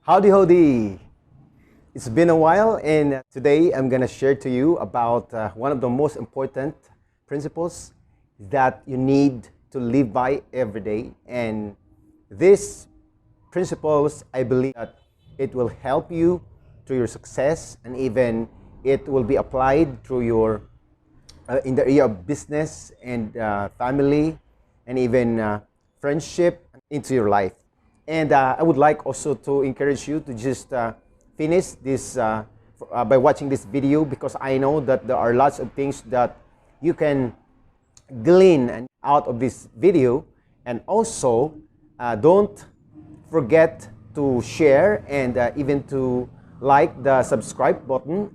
Howdy, howdy. It's been a while, and today I'm going to share to you about one of the most important principles that you need to live by every day. And these principles, I believe that it will help you to your success, and even it will be applied through your in the area of business and family, and even friendship into your life. And I would like also to encourage you to just finish this by watching this video, because I know that there are lots of things that you can glean out of this video. And also, don't forget to share and even to like the subscribe button.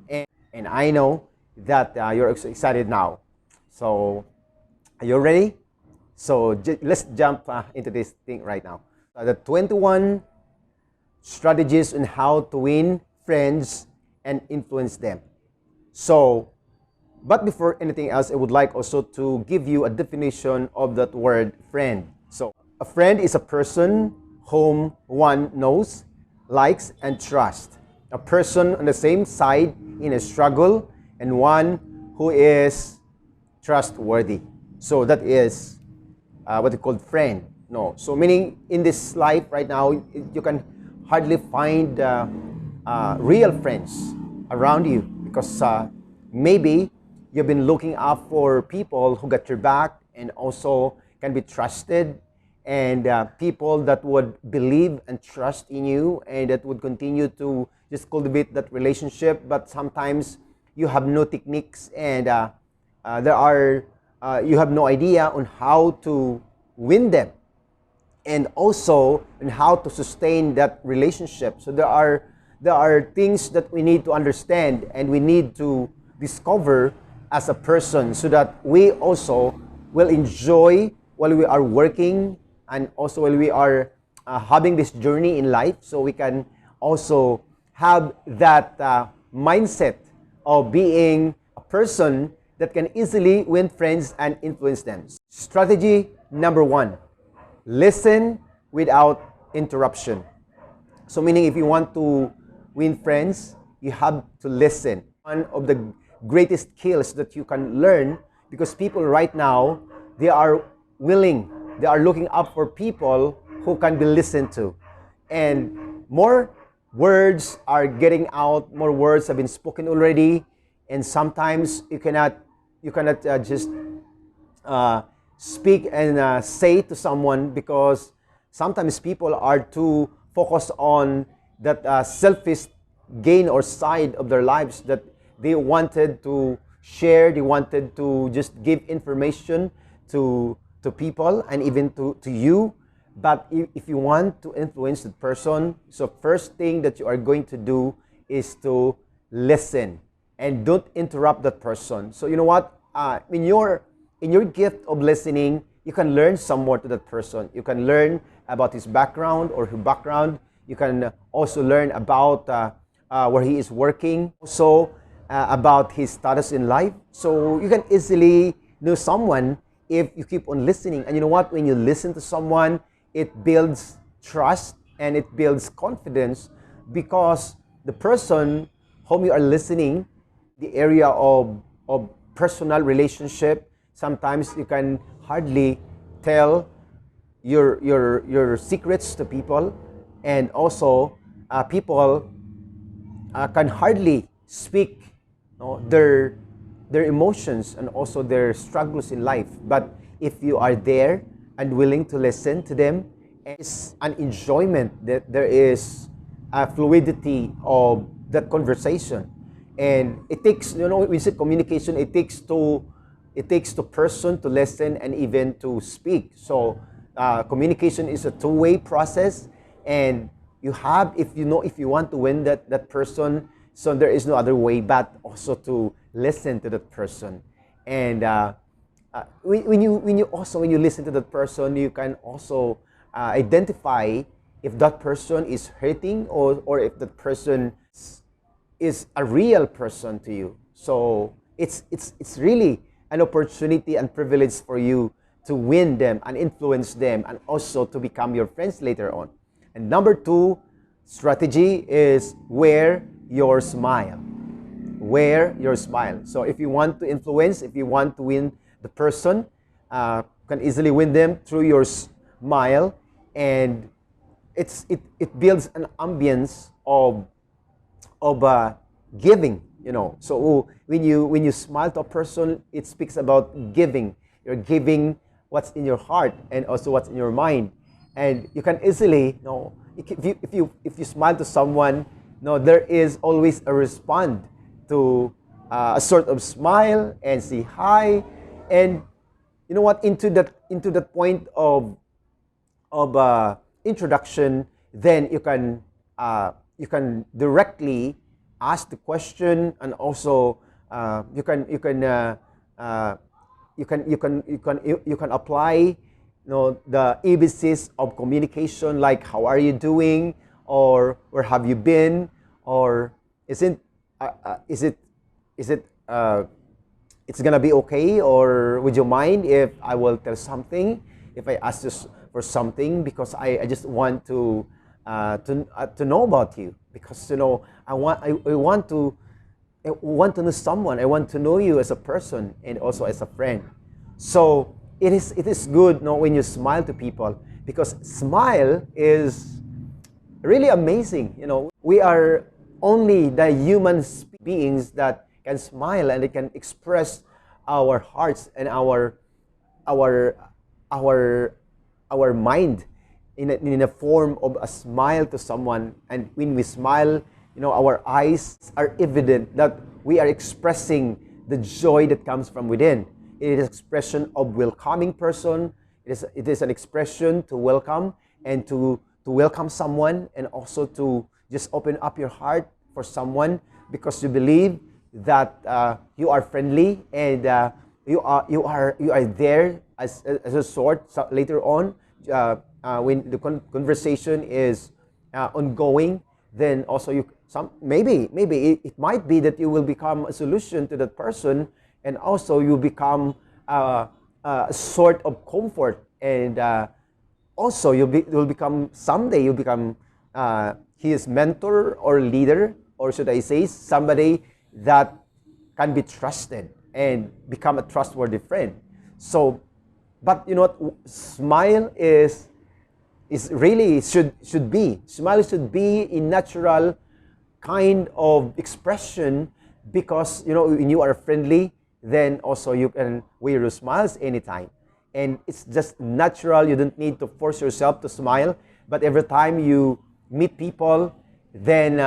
And I know that you're excited now. So, are you ready? So let's jump into this thing right now. The 21 strategies on how to win friends and influence them. So, but before anything else, I would like also to give you a definition of that word friend. So, a friend is a person whom one knows, likes, and trusts. A person on the same side in a struggle, and one who is trustworthy. So that is what we call friend. No, so meaning in this life right now, you can hardly find real friends around you, because maybe you've been looking up for people who got your back and also can be trusted, and people that would believe and trust in you, and that would continue to just cultivate that relationship. But sometimes you have no techniques, and you have no idea on how to win them, and also on how to sustain that relationship. So there are things that we need to understand, and we need to discover as a person, so that we also will enjoy while we are working, and also while we are having this journey in life. So we can also have that mindset of being a person that can easily win friends and influence them. Strategy number 1. Listen without interruption. So meaning, if you want to win friends, you have to listen. One of the greatest skills that you can learn, because people right now, they are looking up for people who can be listened to. And more words are getting out, more words have been spoken already, and sometimes you cannot just speak and say to someone, because sometimes people are too focused on that selfish gain or side of their lives, that they wanted to share, they wanted to just give information to people, and even to you. But if you want to influence the person, so first thing that you are going to do is to listen, and don't interrupt that person. So you know what? In your gift of listening, you can learn some more to that person. You can learn about his background or her background. You can also learn about where he is working, also about his status in life. So you can easily know someone if you keep on listening. And you know what? When you listen to someone, it builds trust and it builds confidence, because the person whom you are listening, the area of personal relationship, sometimes you can hardly tell your secrets to people, and also people can hardly speak their emotions and also their struggles in life. But if you are there and willing to listen to them, it's an enjoyment, that there is a fluidity of that conversation. And it takes, we say communication, it takes to person to listen and even to speak. So communication is a two-way process, and you have, if you want to win that person, so there is no other way but also to listen to that person. And when you listen to that person, you can also identify if that person is hurting, or if that person is a real person to you. So it's really an opportunity and privilege for you to win them and influence them, and also to become your friends later on. And number 2, strategy is wear your smile. Wear your smile. So if you want to influence, if you want to win the person, you can easily win them through your smile, and it builds an ambience of giving. So when you smile to a person, it speaks about giving. You're giving what's in your heart and also what's in your mind, and you can easily, if you smile to someone, there is always a response to a sort of smile and say hi, and you know what, into that point of introduction, then you can directly ask the question, and also you can apply the ABCs of communication, like how are you doing, or where have you been, or is it it's gonna be okay, or would you mind if I will tell something, if I ask this for something, because I just want to know about you, because I want to know someone. I want to know you as a person and also as a friend. So it is good when you smile to people, because smile is really amazing. We are only the human beings that can smile, and they can express our hearts and our mind in a form of a smile to someone. And when we smile, our eyes are evident that we are expressing the joy that comes from within. It is an expression of welcoming person. It is an expression to welcome, and to welcome someone, and also to just open up your heart for someone, because you believe that you are friendly, and you are there as a sort. So later on, when the conversation is ongoing, then also maybe it might be that you will become a solution to that person, and also you become a sort of comfort, and also you will become someday, you become his mentor or leader, or should I say somebody that can be trusted and become a trustworthy friend. So, but you know what, smile is really should be a natural kind of expression, because when you are friendly, then also you can wear your smiles anytime, and it's just natural. You don't need to force yourself to smile, but every time you meet people, then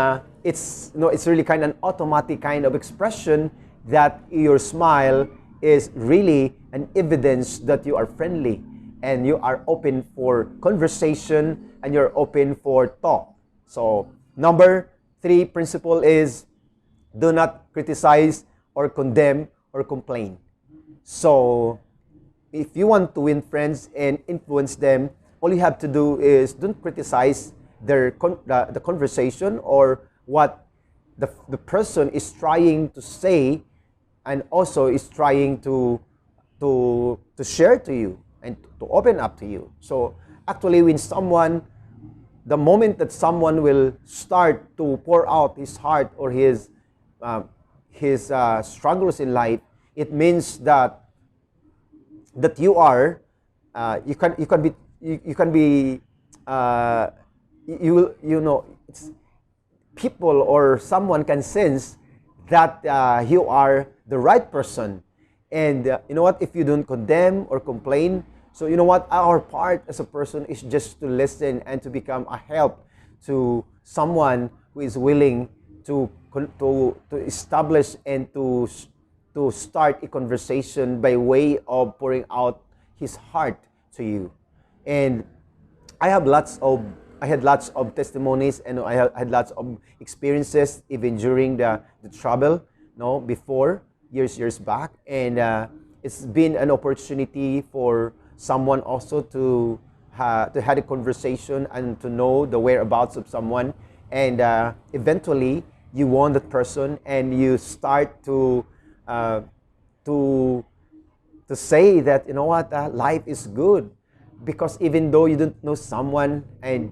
it's really kind of an automatic kind of expression that your smile is really an evidence that you are friendly, and you are open for conversation, and you're open for talk. So number 3 principle is, do not criticize or condemn or complain. So if you want to win friends and influence them, all you have to do is don't criticize the conversation, or what the person is trying to say, and also is trying to share to you, and to open up to you. So actually, the moment that someone will start to pour out his heart or his struggles in life, it means that you are you can be it's people or someone can sense that you are the right person. And you know what, if you don't condemn or complain, so you know what, our part as a person is just to listen and to become a help to someone who is willing to establish and to start a conversation by way of pouring out his heart to you. And I had lots of testimonies, and I had lots of experiences even during the trouble, before years back. And it's been an opportunity for someone also to have a conversation and to know the whereabouts of someone, and eventually you want that person, and you start to say that, you know what, life is good, because even though you don't know someone, and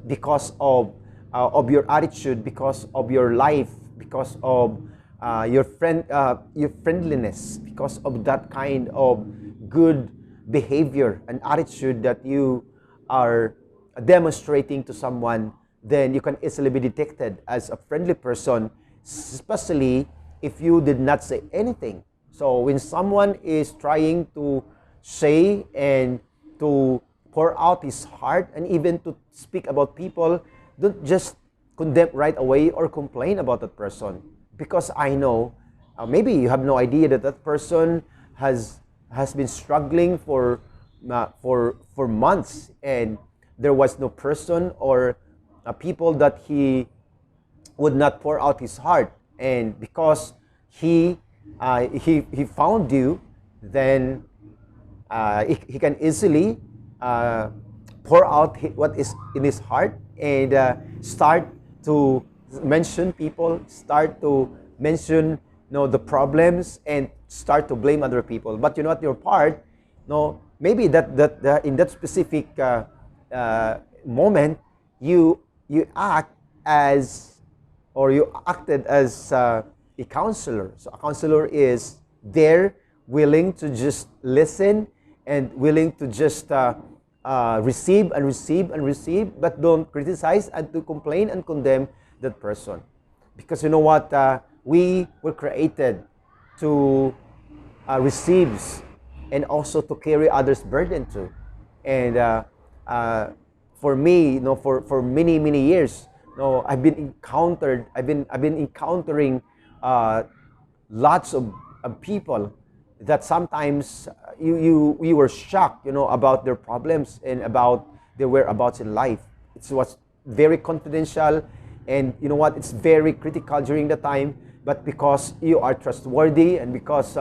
because of of your attitude, because of your life, because of your friendliness, because of that kind of good behavior and attitude that you are demonstrating to someone, then you can easily be detected as a friendly person, especially if you did not say anything. So when someone is trying to say and to pour out his heart and even to speak about people, don't just condemn right away or complain about that person. Because I know, maybe you have no idea that that person has been struggling for months, and there was no person or people that he would not pour out his heart, and because he found you, then he can easily pour out what is in his heart, and start to mention people, start to mention, the problems, and start to blame other people. But your part, maybe that in that specific moment, you act as, or you acted as a counselor. So a counselor is there, willing to just listen and willing to just receive and receive and receive, but don't criticize and to complain and condemn that person. Because you know what? We were created to receive and also to carry others' burden too. And for me, for many years, I've been encountering lots of people that sometimes we were shocked, about their problems and about their whereabouts in life. It was very confidential, and you know what? It's very critical during the time. But because you are trustworthy, and because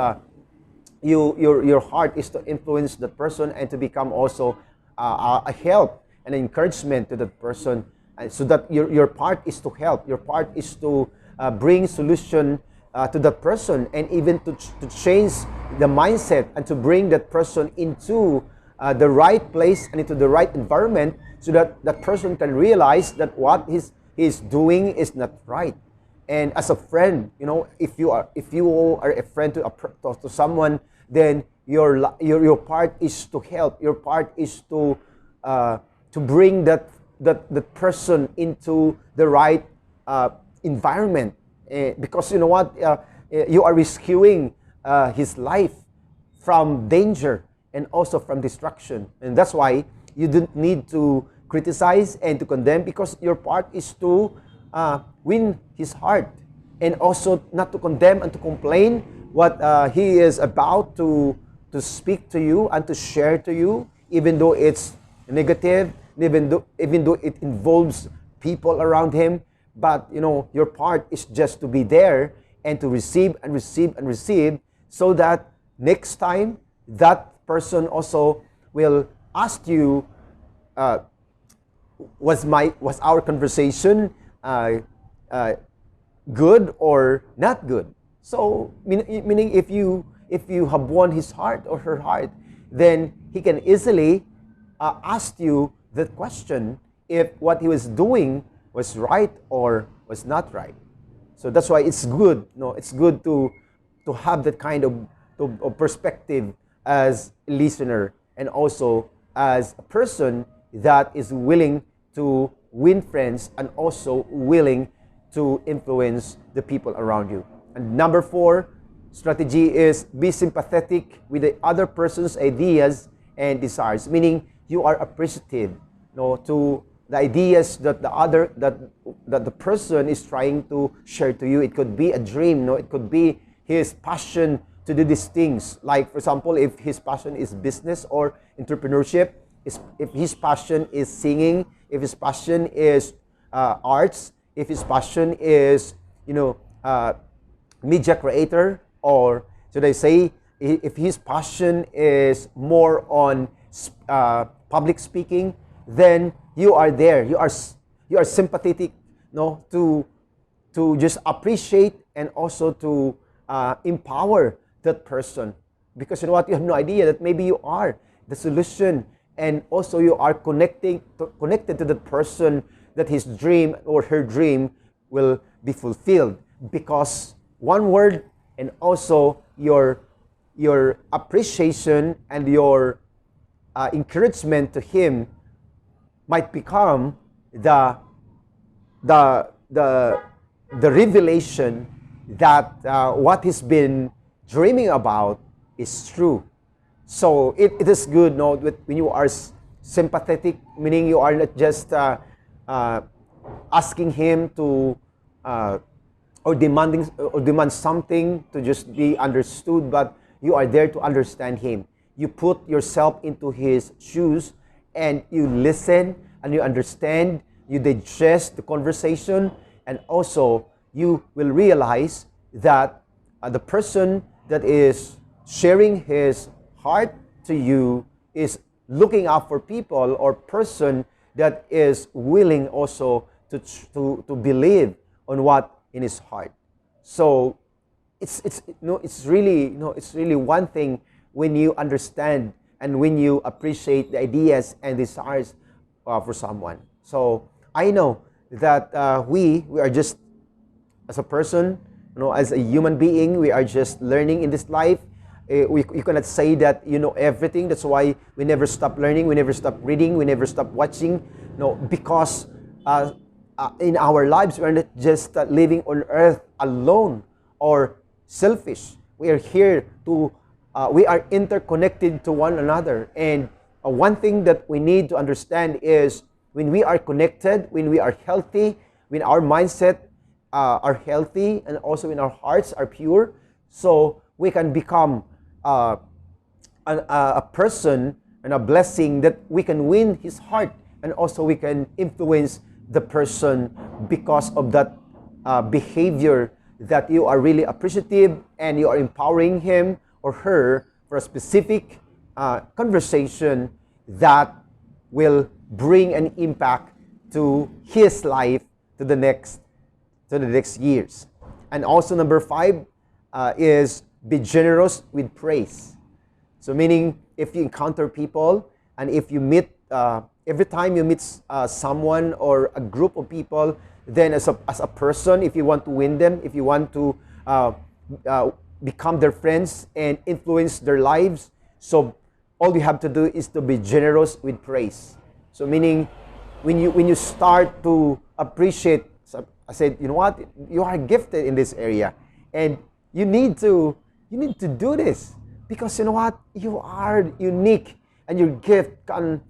your heart is to influence that person and to become also a help and encouragement to that person, so that your part is to help, your part is to bring solution to that person, and even to change the mindset and to bring that person into the right place and into the right environment, so that that person can realize that what he's doing is not right. And as a friend, if you are a friend to someone, then your part is to help. Your part is to bring that person into the right environment, because you know what, you are rescuing his life from danger and also from destruction. And that's why you don't need to criticize and to condemn, because your part is to win his heart, and also not to condemn and to complain what he is about to speak to you and to share to you, even though it's negative, even though it involves people around him. But your part is just to be there and to receive and receive and receive, so that next time that person also will ask you, was our conversation good or not good? So meaning if you have won his heart or her heart, then he can easily ask you that question, if what he was doing was right or was not right. So that's why it's good. It's good to have that kind of perspective as a listener, and also as a person that is willing to win friends and also willing to influence the people around you. And number 4 strategy is be sympathetic with the other person's ideas and desires, meaning you are appreciative to the ideas that the person is trying to share to you. It could be a dream, it could be his passion to do these things. Like, for example, if his passion is business or entrepreneurship, if his passion is singing, if his passion is arts, if his passion is media creator, or should I say, if his passion is more on public speaking, then you are there. You are sympathetic, to just appreciate and also to empower that person. Because you know what, you have no idea that maybe you are the solution, and also you are connected to that person that his dream or her dream will be fulfilled, because one word and also your appreciation and your encouragement to him might become the revelation that what he's been dreaming about is true. So it is good, no, when you are sympathetic, meaning you are not just asking him to or demand something to just be understood, but you are there to understand him. You put yourself into his shoes and you listen and you understand, you digest the conversation, and also you will realize that the person that is sharing his heart to you is looking out for people, or person that is willing also to believe on what in his heart. So it's really one thing when you understand and when you appreciate the ideas and desires for someone. So I know that we are just, as a person, as a human being, we are just learning in this life. You cannot say that you know everything. That's why we never stop learning, we never stop reading, we never stop watching. No, because in our lives, we are not just living on earth alone or selfish. We are here to, we are interconnected to one another. And one thing that we need to understand is when we are connected, when we are healthy, when our mindset are healthy, and also when our hearts are pure, so we can become a person and a blessing that we can win his heart, and also we can influence the person because of that behavior, that you are really appreciative and you are empowering him or her for a specific conversation that will bring an impact to his life to the next years. And also number 5 is be generous with praise. So meaning, if you encounter people and if you meet, every time you meet someone or a group of people, then as a person, if you want to win them, if you want to become their friends and influence their lives, so all you have to do is to be generous with praise. So meaning, when you start to appreciate, so I said, you know what, you are gifted in this area, and you need to do this, because you know what, you are unique, and your gift can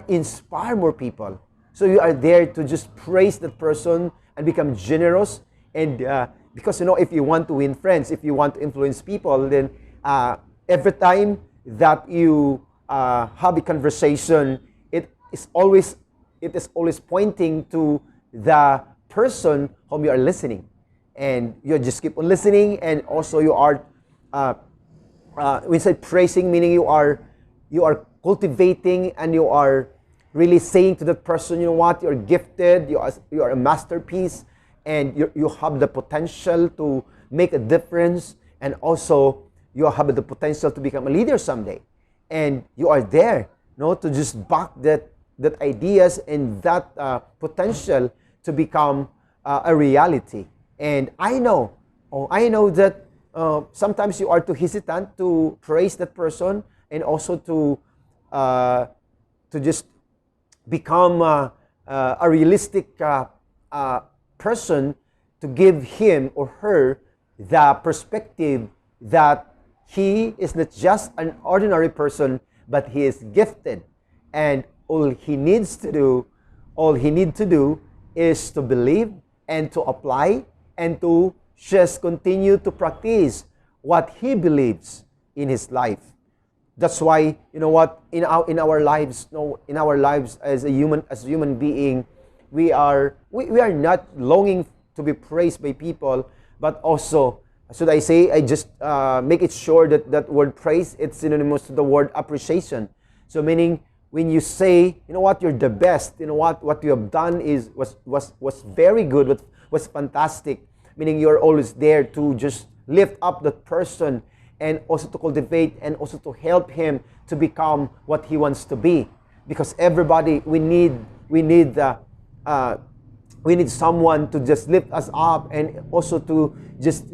inspire more people. So you are there to just praise that person and become generous. And because if you want to win friends, if you want to influence people, then every time that you have a conversation, it is always pointing to the person whom you are listening, and you just keep on listening. And also you are we say praising, meaning you are cultivating, and you are really saying to that person, you know what, you're gifted, you are a masterpiece, and you have the potential to make a difference, and also you have the potential to become a leader someday. And you are there, to just back that ideas and that potential to become a reality. And I know that sometimes you are too hesitant to praise that person, and also to just become a realistic person, to give him or her the perspective that he is not just an ordinary person, but he is gifted, and all he needs to do is to believe and to apply and to just continue to practice what he believes in his life. That's why, in our lives, as a human being, we are not longing to be praised by people, but also, should I say, I just make it sure that word praise, it's synonymous to the word appreciation. So meaning, when you say, you know what, you're the best, what you have done was very good, was fantastic, meaning you're always there to just lift up that person, and also to cultivate and also to help him to become what he wants to be. Because everybody, we need we need someone to just lift us up, and also to just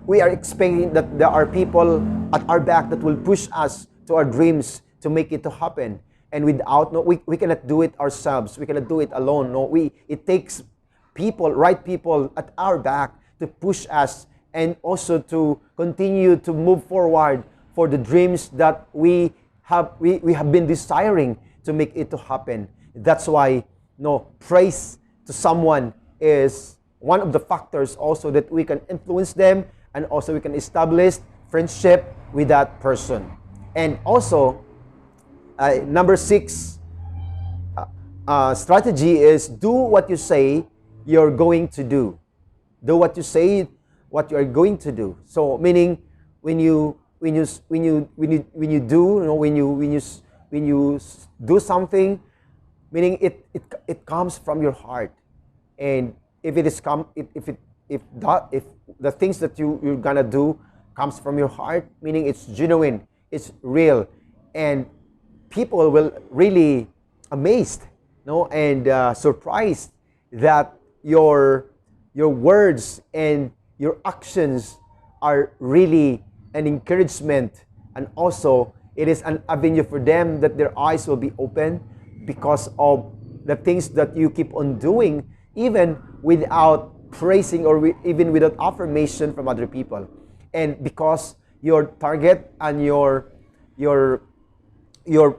we are expecting that there are people at our back that will push us to our dreams to make it to happen. And without, no, we cannot do it ourselves. We cannot do it alone. No, it takes people, right people at our back to push us, and also to continue to move forward for the dreams that we have been desiring to make it to happen. That's why, no, praise to someone is one of the factors also that we can influence them, and also we can establish friendship with that person. And also, number 6 strategy is do what you say you're going to do. Do what you say what you are going to do. So meaning when you do something, meaning it comes from your heart. And if the things that you're gonna do comes from your heart, meaning it's genuine, it's real, and people will really amazed, no, and surprised that your words and your actions are really an encouragement, and also it is an avenue for them that their eyes will be open because of the things that you keep on doing, even without praising or even without affirmation from other people. And because your target and your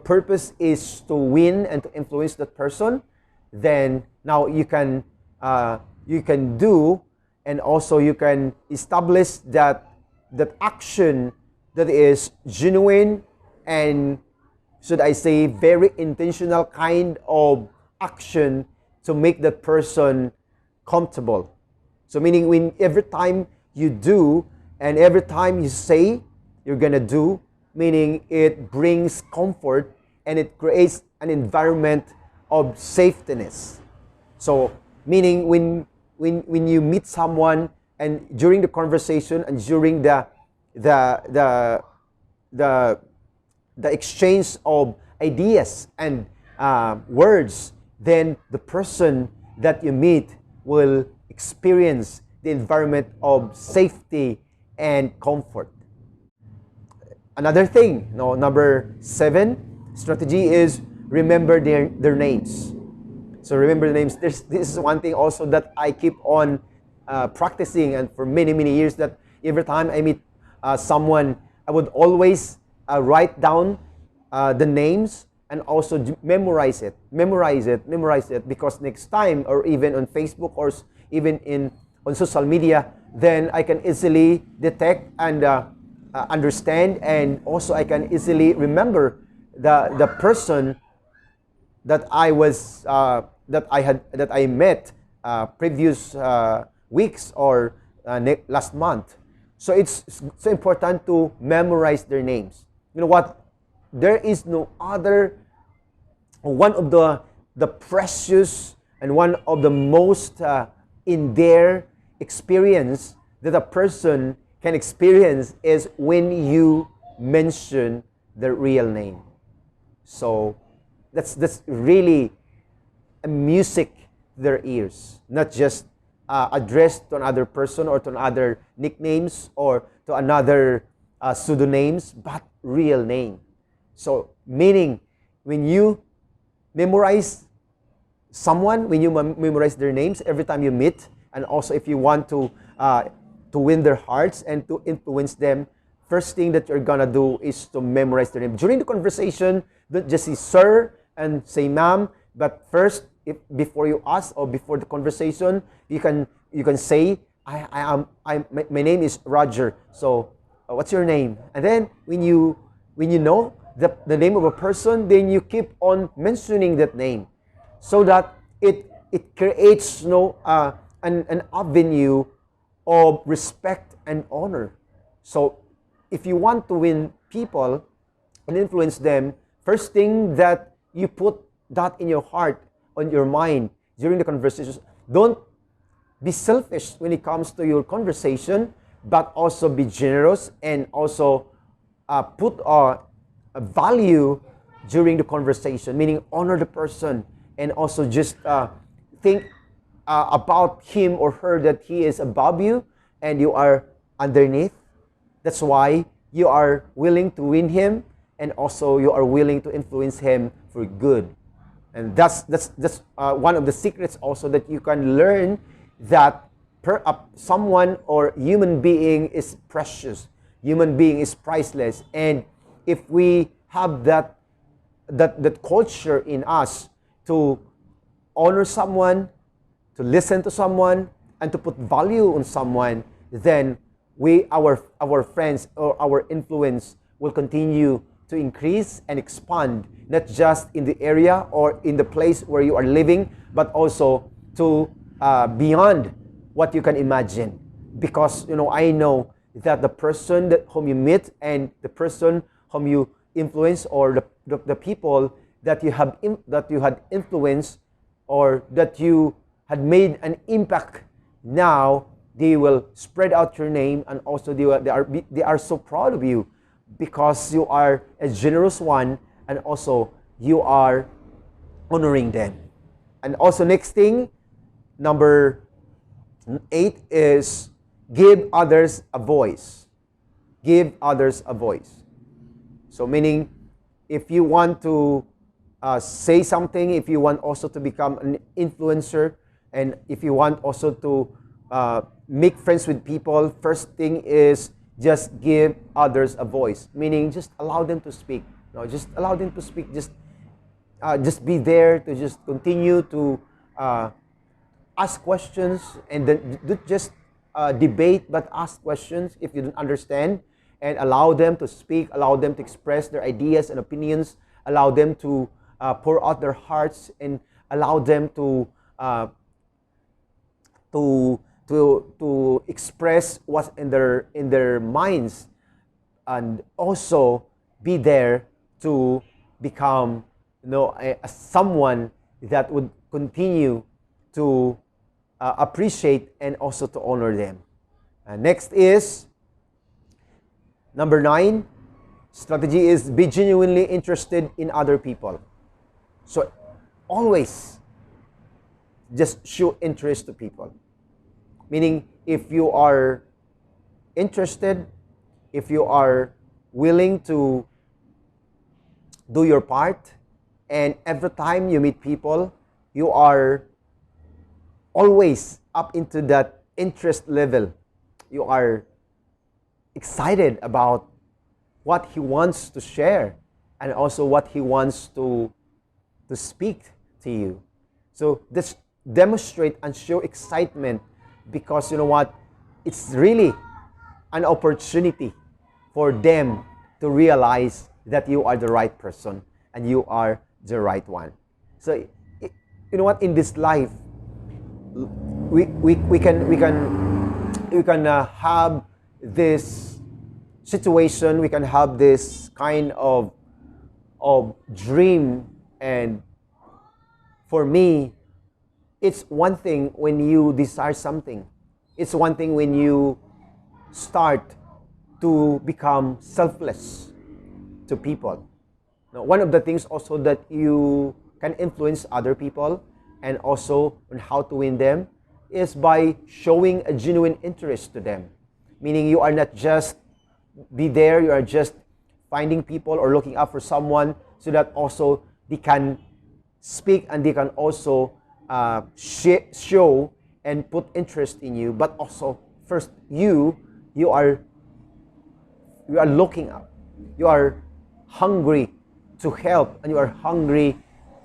purpose is to win and to influence that person, then now you can do, and also you can establish that action that is genuine and, should I say, very intentional kind of action to make that person comfortable. So meaning when every time you do and every time you say you're gonna do, meaning it brings comfort and it creates an environment of safetyness. So meaning when you meet someone and during the conversation and during the exchange of ideas and words, then the person that you meet will experience the environment of safety and comfort. Another thing, number 7 strategy is remember their names. So remember the names. This is one thing also that I keep on practicing, and for many years, that every time I meet someone, I would always write down the names and also memorize it, because next time, or even on Facebook or even on social media, then I can easily detect and understand, and also I can easily remember the person that I met previous weeks or last month. So it's so important to memorize their names. You know what? There is no other, one of the precious and one of the most in their experience that a person can experience is when you mention the real name. So that's really a music to their ears, not just addressed to another person or to another nicknames or to another pseudonyms, but real name. So meaning when you memorize someone, when you memorize their names every time you meet, and also if you want to win their hearts and to influence them, first thing that you're gonna do is to memorize their name. During the conversation, don't just say sir and say ma'am, but first, before you ask or before the conversation, you can say my name is Roger. So what's your name? And then when you know the name of a person, then you keep on mentioning that name, so that it creates an avenue of respect and honor. So if you want to win people and influence them, first thing that you put that in your heart, on your mind during the conversations. Don't be selfish when it comes to your conversation, but also be generous and also put a value during the conversation, meaning honor the person and also just think about him or her that he is above you and you are underneath. That's why you are willing to win him, and also you are willing to influence him for good. And that's one of the secrets also that you can learn, that someone or human being is precious. Human being is priceless. And if we have that culture in us to honor someone, to listen to someone, and to put value on someone, then our friends or our influence will continue to increase and expand, not just in the area or in the place where you are living, but also to beyond what you can imagine. Because I know that the person whom you meet and the person whom you influence, or the people that you had influenced or that you had made an impact, now they will spread out your name, and also they are so proud of you because you are a generous one, and also you are honoring them. And also next thing, number 8 is give others a voice. Give others a voice. So meaning, if you want to say something, if you want also to become an influencer, and if you want also to make friends with people, first thing is just give others a voice. Meaning, just allow them to speak. Just allow them to speak. Just be there to just continue to ask questions, and then don't just debate, but ask questions if you don't understand, and allow them to speak, allow them to express their ideas and opinions, allow them to pour out their hearts, and allow them to express what's in their minds, and also be there to become someone that would continue to appreciate and also to honor them. Next is number 9 strategy is be genuinely interested in other people. So always just show interest to people. Meaning, if you are interested, if you are willing to do your part, and every time you meet people, you are always up into that interest level. You are excited about what he wants to share, and also what he wants to speak to you. So this demonstrate and show excitement, because you know what? It's really an opportunity for them to realize that you are the right person and you are the right one. So you know what? In this life, we can have this situation. We can have this kind of dream, and for me, it's one thing when you desire something. It's one thing when you start to become selfless to people. Now, one of the things also that you can influence other people, and also on how to win them, is by showing a genuine interest to them. Meaning, you are not just be there, you are just finding people or looking up for someone so that also they can speak and they can also show and put interest in you. But also, first, you are looking up. You are hungry to help, and you are hungry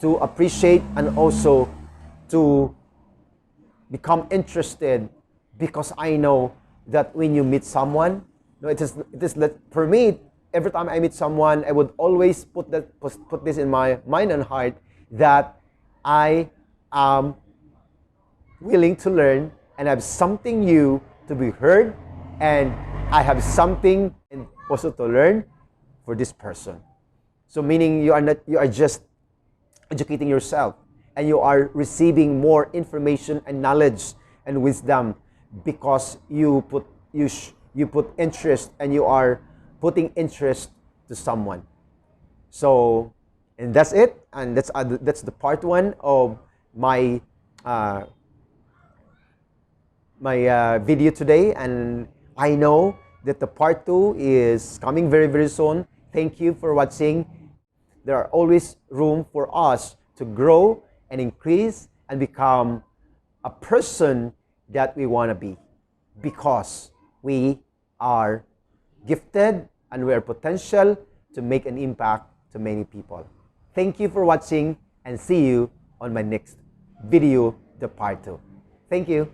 to appreciate, and also to become interested, because I know that when you meet someone, it is for me, every time I meet someone, I would always put this in my mind and heart, that I am willing to learn, and have something new to be heard, and I have something also to learn for this person. So meaning, you are just educating yourself, and you are receiving more information and knowledge and wisdom, because you put interest, and you are putting interest to someone. So And that's it. And that's the part one of my video today. And I know that the part two is coming very, very soon. Thank you for watching. There are always room for us to grow and increase and become a person that we want to be, because we are gifted and we are potential to make an impact to many people. Thank you for watching, and see you on my next video, the part 2. Thank you.